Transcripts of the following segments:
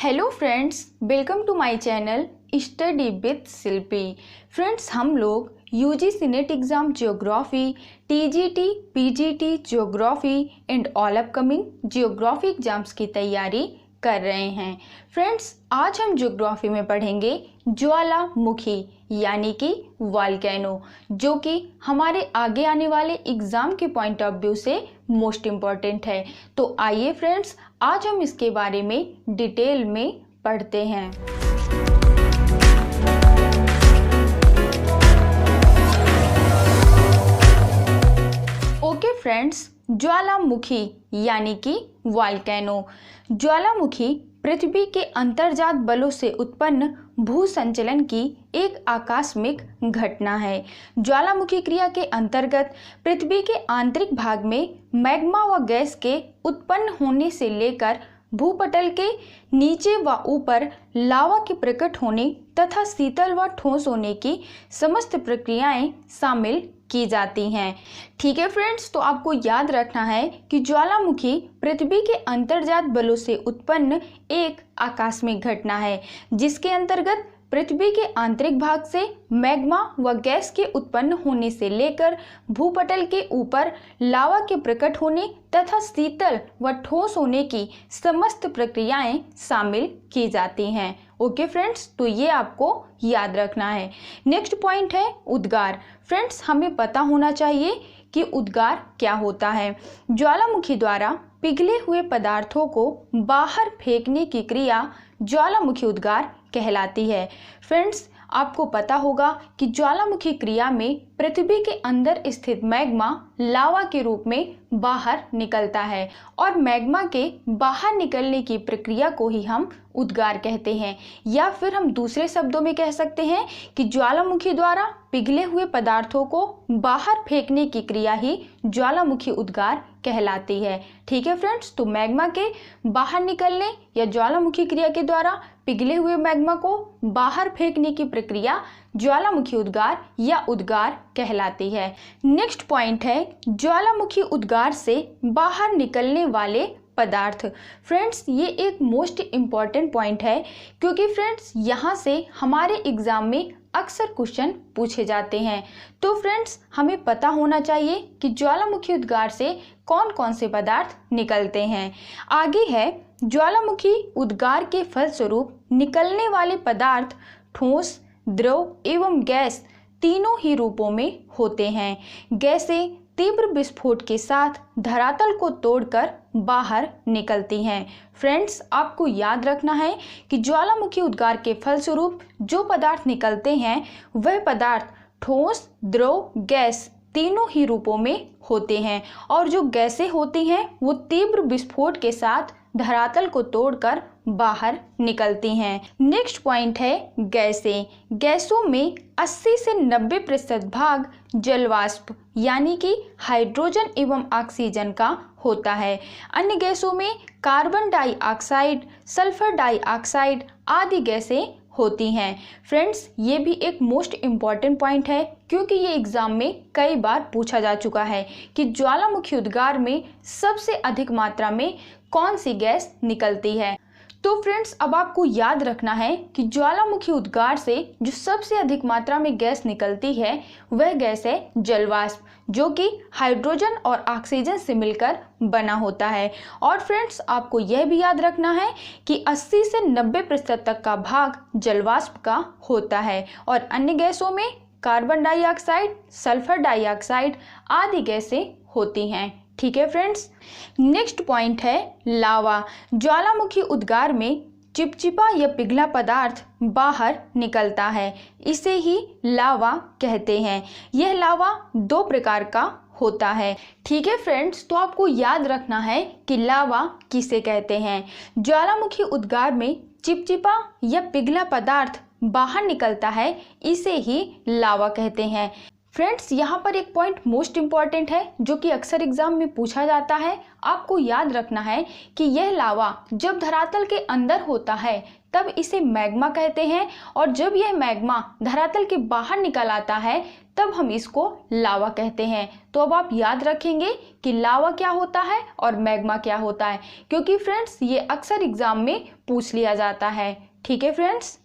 Hello friends, welcome to my channel study with Shilpi. Friends, हम लोग UGC NET exam geography, TGT, PGT geography and all upcoming geography exams की तैयारी कर रहे हैं। फ्रेंड्स, आज हम ज्योग्राफी में पढ़ेंगे ज्वालामुखी यानी कि वॉल्केनो, जो कि हमारे आगे आने वाले एग्ज़ाम के पॉइंट ऑफ व्यू से मोस्ट इम्पॉर्टेंट है। तो आइए फ्रेंड्स, आज हम इसके बारे में डिटेल में पढ़ते हैं। ओके फ्रेंड्स, ज्वालामुखी यानी कि वॉल्केनो। ज्वालामुखी पृथ्वी के अंतर्जात बलों से उत्पन्न भू संचलन की एक आकस्मिक घटना है। ज्वालामुखी क्रिया के अंतर्गत पृथ्वी के आंतरिक भाग में मैग्मा व गैस के उत्पन्न होने से लेकर भूपटल के नीचे व ऊपर लावा के प्रकट होने तथा शीतल व ठोस होने की समस्त प्रक्रियाएं शामिल की जाती हैं। ठीक है फ्रेंड्स, तो आपको याद रखना है कि ज्वालामुखी पृथ्वी के अंतर्जात बलों से उत्पन्न एक आकस्मिक घटना है, जिसके अंतर्गत पृथ्वी के आंतरिक भाग से मैग्मा व गैस के उत्पन्न होने से लेकर भूपटल के ऊपर लावा के प्रकट होने तथा शीतल व ठोस होने की समस्त प्रक्रियाएं शामिल की जाती हैं। ओके फ्रेंड्स, तो ये आपको याद रखना है। नेक्स्ट पॉइंट है उद्गार। फ्रेंड्स, हमें पता होना चाहिए कि उद्गार क्या होता है। ज्वालामुखी द्वारा पिघले हुए पदार्थों को बाहर फेंकने की क्रिया ज्वालामुखी उद्गार कहलाती है। फ्रेंड्स, आपको पता होगा कि ज्वालामुखी क्रिया में पृथ्वी के अंदर स्थित मैग्मा लावा के रूप में बाहर निकलता है और मैग्मा के बाहर निकलने की प्रक्रिया को ही हम उद्गार कहते हैं, या फिर हम दूसरे शब्दों में कह सकते हैं कि ज्वालामुखी द्वारा पिघले हुए पदार्थों को बाहर फेंकने की क्रिया ही ज्वालामुखी उद्गार कहलाती है। ठीक है फ्रेंड्स, तो मैग्मा के बाहर निकलने या ज्वालामुखी क्रिया के द्वारा पिघले हुए मैग्मा को बाहर फेंकने की प्रक्रिया ज्वालामुखी उद्गार या उद्गार कहलाती है। नेक्स्ट पॉइंट है ज्वालामुखी उद्गार से बाहर निकलने वाले पदार्थ। फ्रेंड्स, ये एक मोस्ट इम्पॉर्टेंट पॉइंट है, क्योंकि फ्रेंड्स यहाँ से हमारे एग्जाम में अक्सर क्वेश्चन पूछे जाते हैं। तो फ्रेंड्स, हमें पता होना चाहिए कि ज्वालामुखी उद्गार से कौन कौन से पदार्थ निकलते हैं। आगे है ज्वालामुखी उद्गार के फलस्वरूप निकलने वाले पदार्थ ठोस, द्रव एवं गैस तीनों ही रूपों में होते हैं। गैसें तीव्र विस्फोट के साथ धरातल को तोड़कर बाहर निकलती हैं। फ्रेंड्स, आपको याद रखना है कि ज्वालामुखी उद्गार के फलस्वरूप जो पदार्थ निकलते हैं वह पदार्थ ठोस, द्रव, गैस तीनों ही रूपों में होते हैं, और जो गैसें होती हैं वो तीव्र विस्फोट के साथ धरातल को तोड़कर बाहर निकलती हैं। नेक्स्ट पॉइंट है गैसें। गैसों में 80 से 90% भाग जलवाष्प यानी कि हाइड्रोजन एवं ऑक्सीजन का होता है। अन्य गैसों में कार्बन डाइऑक्साइड, सल्फर डाइऑक्साइड आदि गैसें होती हैं। फ्रेंड्स, ये भी एक मोस्ट इम्पॉर्टेंट पॉइंट है, क्योंकि ये एग्जाम में कई बार पूछा जा चुका है कि ज्वालामुखी उद्गार में सबसे अधिक मात्रा में कौन सी गैस निकलती है। तो फ्रेंड्स, अब आपको याद रखना है कि ज्वालामुखी उद्गार से जो सबसे अधिक मात्रा में गैस निकलती है वह गैस है जलवाष्प, जो कि हाइड्रोजन और ऑक्सीजन से मिलकर बना होता है। और फ्रेंड्स, आपको यह भी याद रखना है कि 80 से 90% तक का भाग जलवाष्प का होता है, और अन्य गैसों में कार्बन डाइऑक्साइड, सल्फर डाइऑक्साइड आदि गैसें होती हैं। ठीक है फ्रेंड्स। नेक्स्ट पॉइंट है लावा। ज्वालामुखी उद्गार में चिपचिपा या पिघला पदार्थ बाहर निकलता है, इसे ही लावा कहते हैं। यह लावा दो प्रकार का होता है। ठीक है फ्रेंड्स, तो आपको याद रखना है कि लावा किसे कहते हैं। ज्वालामुखी उद्गार में चिपचिपा या पिघला पदार्थ बाहर निकलता है, इसे ही लावा कहते हैं। फ्रेंड्स, यहाँ पर एक पॉइंट मोस्ट इम्पॉर्टेंट है जो कि अक्सर एग्जाम में पूछा जाता है। आपको याद रखना है कि यह लावा जब धरातल के अंदर होता है तब इसे मैग्मा कहते हैं, और जब यह मैग्मा धरातल के बाहर निकल आता है तब हम इसको लावा कहते हैं। तो अब आप याद रखेंगे कि लावा क्या होता है और मैग्मा क्या होता है, क्योंकि फ्रेंड्स ये अक्सर एग्जाम में पूछ लिया जाता है। ठीक है फ्रेंड्स,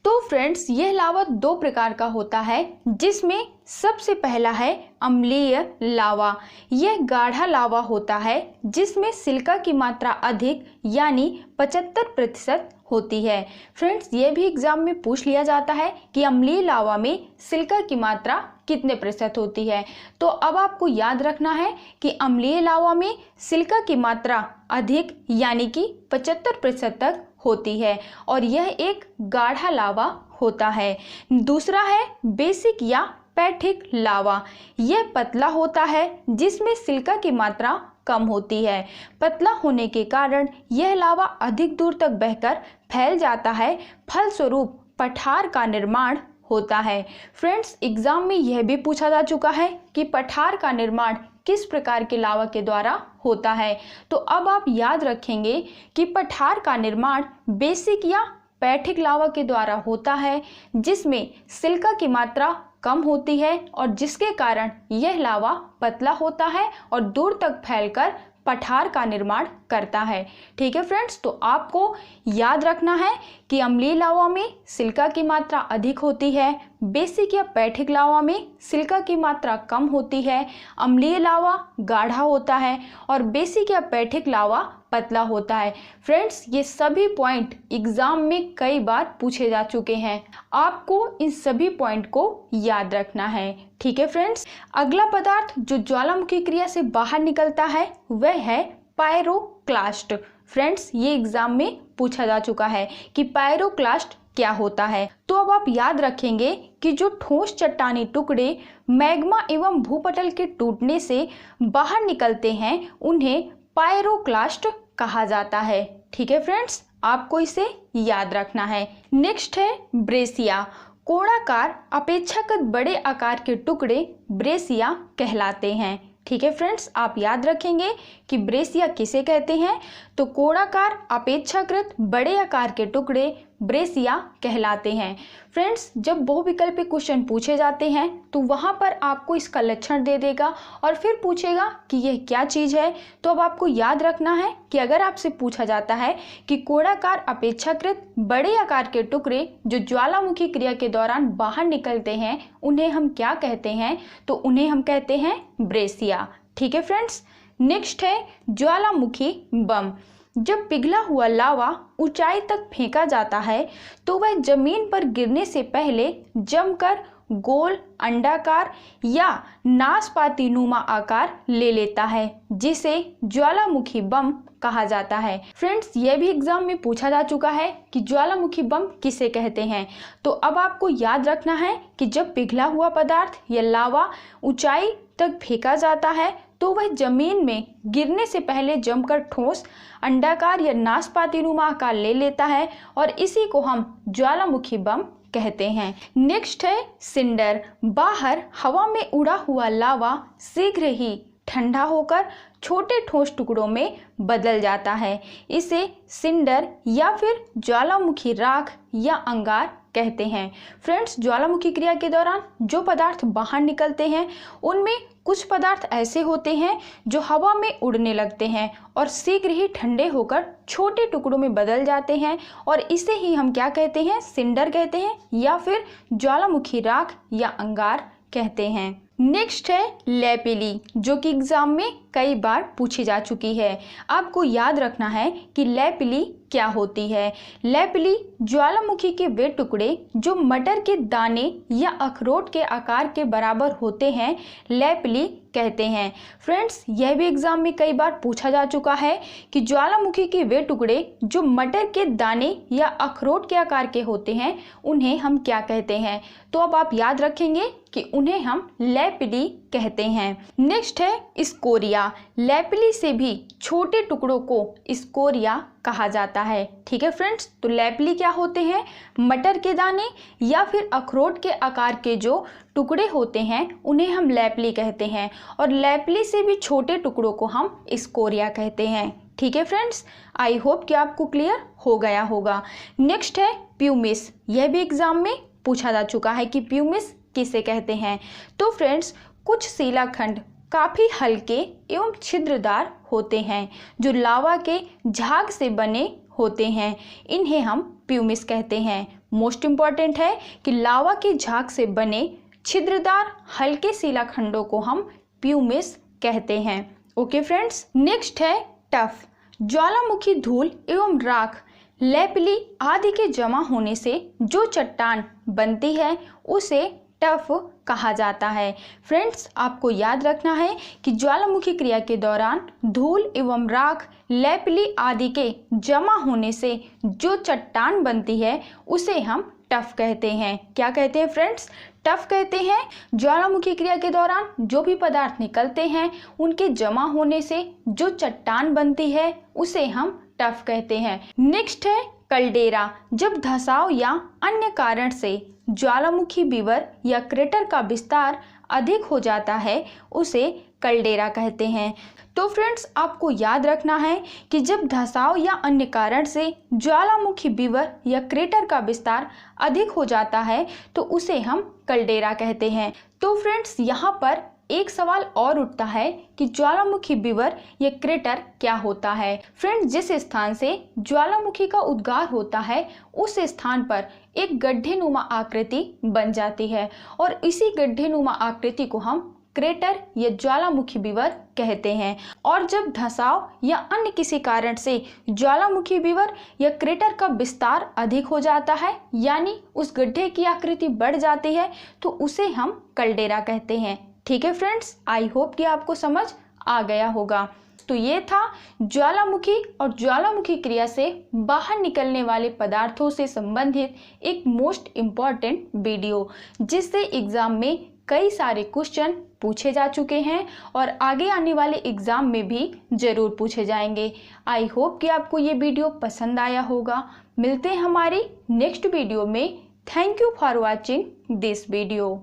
तो फ्रेंड्स यह लावा दो प्रकार का होता है, जिसमें सबसे पहला है अम्लीय लावा। यह गाढ़ा लावा होता है जिसमें सिलिका की मात्रा अधिक यानी 75% होती है। फ्रेंड्स ये भी एग्जाम में पूछ लिया जाता है कि अम्लीय लावा में सिलिका की मात्रा कितने प्रतिशत होती है। तो अब आपको याद रखना है कि अम्लीय लावा में सिलिका की मात्रा अधिक यानी कि 75% तक होती है और यह एक गाढ़ा लावा होता है। दूसरा है बेसिक या पैठिक लावा। यह पतला होता है जिसमें सिलिका की मात्रा कम होती है। पतला होने के कारण यह लावा अधिक दूर तक बहकर फैल जाता है, फलस्वरूप पठार का निर्माण होता है। फ्रेंड्स एग्जाम में यह भी पूछा जा चुका है कि पठार का निर्माण किस प्रकार के लावा के द्वारा होता है। तो अब आप याद रखेंगे कि पठार का निर्माण बेसिक या पैठिक लावा के द्वारा होता है, जिसमें सिलिका की मात्रा कम होती है और जिसके कारण यह लावा पतला होता है और दूर तक फैलकर पठार का निर्माण करता है। ठीक है फ्रेंड्स, तो आपको याद रखना है कि अम्लीय लावा में सिलिका की मात्रा अधिक होती है, बेसिक या पैठिक लावा में सिलिका की मात्रा कम होती है, अम्लीय लावा गाढ़ा होता है और बेसिक या पैठिक लावा पतला होता है। फ्रेंड्स ये सभी पॉइंट एग्जाम में कई बार पूछे जा चुके हैं, आपको इन सभी पॉइंट को याद रखना है। ठीक है फ्रेंड्स, अगला पदार्थ जो ज्वालामुखी क्रिया से बाहर निकलता है वह है पायरोक्लास्ट। फ्रेंड्स ये एग्जाम में पूछा जा चुका है कि पायरोक्लास्ट क्या होता है। तो अब आप याद रखेंगे कि जो ठोस चट्टानी टुकड़े मैग्मा एवं भूपटल के टूटने से बाहर निकलते हैं उन्हें पायरोक्लास्ट कहा जाता है। ठीक है फ्रेंड्स, आपको इसे याद रखना है। नेक्स्ट है ब्रेसिया। कोणाकार अपेक्षाकृत बड़े आकार के टुकड़े ब्रेसिया कहलाते हैं। ठीक है फ्रेंड्स, आप याद रखेंगे कि ब्रेसिया किसे कहते हैं। तो कोणाकार अपेक्षाकृत बड़े आकार के टुकड़े ब्रेसिया कहलाते हैं। फ्रेंड्स जब बहुविकल्पी क्वेश्चन पूछे जाते हैं तो वहाँ पर आपको इसका लक्षण दे देगा और फिर पूछेगा कि यह क्या चीज़ है। तो अब आपको याद रखना है कि अगर आपसे पूछा जाता है कि कोणाकार अपेक्षाकृत बड़े आकार के टुकड़े जो ज्वालामुखी क्रिया के दौरान बाहर निकलते हैं उन्हें हम क्या कहते हैं, तो उन्हें हम कहते हैं ब्रेसिया। ठीक है फ्रेंड्स, नेक्स्ट है ज्वालामुखी बम। जब पिघला हुआ लावा ऊंचाई तक फेंका जाता है तो वह जमीन पर गिरने से पहले जमकर गोल, अंडाकार या नाशपाती नुमा आकार ले लेता है, जिसे ज्वालामुखी बम कहा जाता है। फ्रेंड्स यह भी एग्जाम में पूछा जा चुका है कि ज्वालामुखी बम किसे कहते हैं। तो अब आपको याद रखना है कि जब पिघला हुआ पदार्थ या लावा ऊंचाई तक फेंका जाता है तो वह जमीन में गिरने से पहले जमकर ठोस, अंडाकार या नाशपाती नुमा आकार ले लेता है और इसी को हम ज्वालामुखी बम कहते हैं। नेक्स्ट है सिंडर। बाहर हवा में उड़ा हुआ लावा शीघ्र ही ठंडा होकर छोटे ठोस टुकड़ों में बदल जाता है। इसे सिंडर या फिर ज्वालामुखी राख या अंगार कहते हैं। फ्रेंड्स ज्वालामुखी क्रिया के दौरान जो पदार्थ बाहर निकलते हैं उनमें कुछ पदार्थ ऐसे होते हैं जो हवा में उड़ने लगते हैं और शीघ्र ही ठंडे होकर छोटे टुकड़ों में बदल जाते हैं और इसे ही हम क्या कहते हैं, सिंडर कहते हैं या फिर ज्वालामुखी राख या अंगार कहते हैं। नेक्स्ट है लैपिली, जो कि एग्जाम में कई बार पूछी जा चुकी है। आपको याद रखना है कि लैपिली क्या होती है। लैपिली ज्वालामुखी के वे टुकड़े जो मटर के दाने या अखरोट के आकार के बराबर होते हैं लैपिली कहते हैं। फ्रेंड्स यह भी एग्जाम में कई बार पूछा जा चुका है कि ज्वालामुखी के वे टुकड़े जो मटर के दाने या अखरोट के आकार के होते हैं उन्हें हम क्या कहते हैं। तो अब आप याद रखेंगे कि उन्हें हम लैपिली कहते हैं। नेक्स्ट है स्कोरिया। लैपिली से भी छोटे टुकड़ों को स्कोरिया कहा जाता है। ठीक है फ्रेंड्स, तो लैपिली क्या होते हैं, मटर के दाने या फिर अखरोट के आकार के जो टुकड़े होते हैं उन्हें हम लैपिली कहते हैं और लैपिली से भी छोटे टुकड़ों को हम स्कोरिया कहते हैं। ठीक है फ्रेंड्स, आई होप कि आपको क्लियर हो गया होगा। नेक्स्ट है प्यूमिस। यह भी एग्जाम में पूछा जा चुका है कि प्यूमिस किसे कहते हैं? तो फ्रेंड्स, कुछ शिलाखंड काफ़ी हल्के एवं छिद्रदार होते हैं जो लावा के झाग से बने होते हैं। इन्हें हम प्यूमिस कहते हैं। मोस्ट इम्पॉर्टेंट है कि लावा के झाग से बने छिद्रदार हल्के शिलाखंडों को हम प्यूमिस कहते हैं। ओके फ्रेंड्स, नेक्स्ट है टफ। ज्वालामुखी धूल एवं राख, लेपली आदि के जमा होने से जो चट्टान बनती है उसे टफ कहा जाता है। फ्रेंड्स, आपको याद रखना है कि ज्वालामुखी क्रिया के दौरान धूल एवं राख, लेपली आदि के जमा होने से जो चट्टान बनती है उसे हम टफ कहते हैं। क्या कहते हैं फ्रेंड्स? टफ कहते हैं। ज्वालामुखी क्रिया के दौरान जो भी पदार्थ निकलते हैं उनके जमा होने से जो चट्टान बनती है उसे हम टफ कहते हैं। नेक्स्ट है कल्डेरा। जब धसाव या अन्य कारण से ज्वालामुखी विवर या क्रेटर का विस्तार अधिक हो जाता है उसे कल्डेरा कहते हैं। तो फ्रेंड्स, आपको याद रखना है कि जब धसाव या अन्य कारण से ज्वालामुखी विवर या क्रेटर का विस्तार अधिक हो जाता है तो उसे हम कल्डेरा कहते हैं। तो फ्रेंड्स, यहाँ पर एक सवाल और उठता है कि ज्वालामुखी विवर या क्रेटर क्या होता है? फ्रेंड्स, जिस स्थान से ज्वालामुखी का उद्गार होता है उस स्थान पर एक गड्ढेनुमा आकृति बन जाती है और इसी गड्ढेनुमा आकृति को हम क्रेटर या ज्वालामुखी विवर कहते हैं। और जब धसाव या अन्य किसी कारण से ज्वालामुखी विवर या क्रेटर का विस्तार अधिक हो जाता है, यानी उस गड्ढे की आकृति बढ़ जाती है, तो उसे हम कल्डेरा कहते हैं। ठीक है फ्रेंड्स, आई होप कि आपको समझ आ गया होगा। तो ये था ज्वालामुखी और ज्वालामुखी क्रिया से बाहर निकलने वाले पदार्थों से संबंधित एक मोस्ट इम्पॉर्टेंट वीडियो, जिससे एग्जाम में कई सारे क्वेश्चन पूछे जा चुके हैं और आगे आने वाले एग्जाम में भी ज़रूर पूछे जाएंगे। आई होप कि आपको ये वीडियो पसंद आया होगा। मिलते हैं हमारी नेक्स्ट वीडियो में। Thank you for watching this video.